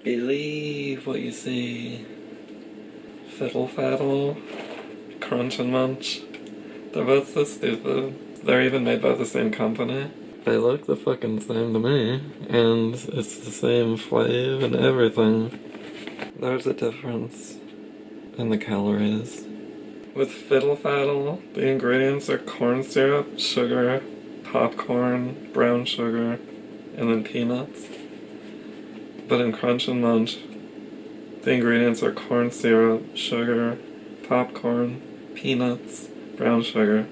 believe what you see. Fiddle Faddle, Crunch and Munch. They're both so stupid. They're even made by the same company. They look the fucking same to me, and it's the same flavor and everything. There's a difference in the calories. With Fiddle Faddle, the ingredients are corn syrup, sugar, popcorn, brown sugar, and then peanuts. But in Crunch and Munch, the ingredients are corn syrup, sugar, popcorn, peanuts, brown sugar.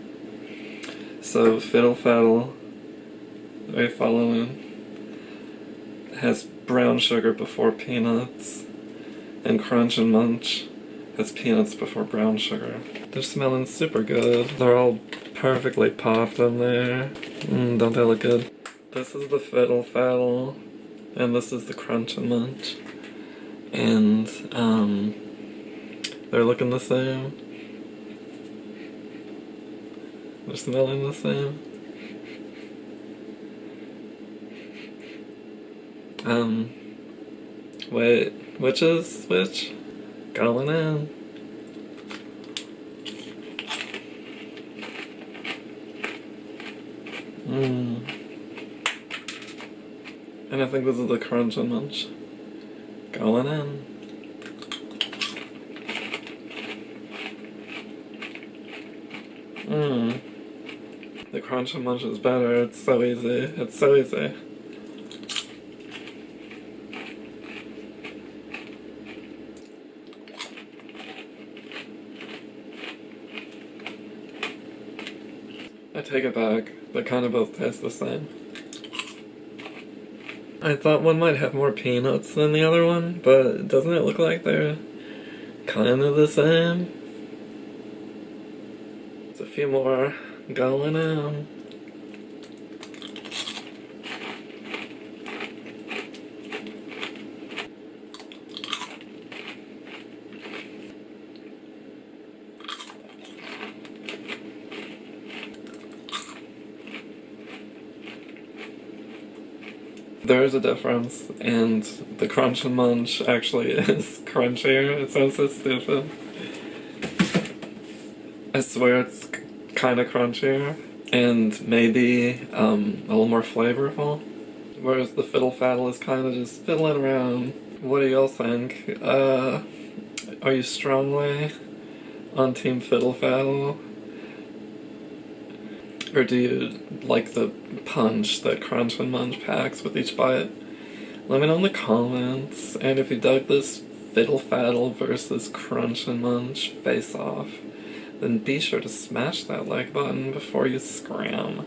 So Fiddle Faddle, are you following? Has brown sugar before peanuts, and Crunch and Munch has peanuts before brown sugar. They're smelling super good. They're all perfectly popped in there. Don't they look good? This is the Fiddle Faddle, and this is the Crunch and Munch. And, they're looking the same. They're smelling the same. Wait, which is which? Going in. And I think this is the Crunch and Munch. Going in. The Crunch and Munch is better. It's so easy. It's so easy. I take it back. They kind of both taste the same. I thought one might have more peanuts than the other one, but doesn't it look like they're kind of the same? There's a few more going on. There is a difference, and the Crunch and Munch actually is crunchier. It sounds so stupid. I swear it's kind of crunchier, and maybe a little more flavorful. Whereas the Fiddle Faddle is kind of just fiddling around. What do y'all think? Are you strongly on Team Fiddle Faddle? Or do you like the punch that Crunch and Munch packs with each bite? Let me know in the comments, and if you dug this Fiddle Faddle versus Crunch and Munch face-off, then be sure to smash that like button before you scram.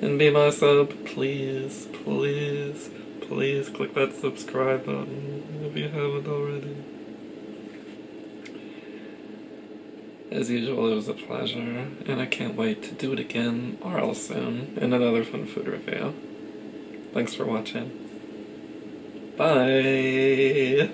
And be my sub, please, please, please click that subscribe button if you haven't already. As usual, it was a pleasure, and I can't wait to do it again, or else soon, in another fun food review. Thanks for watching. Bye!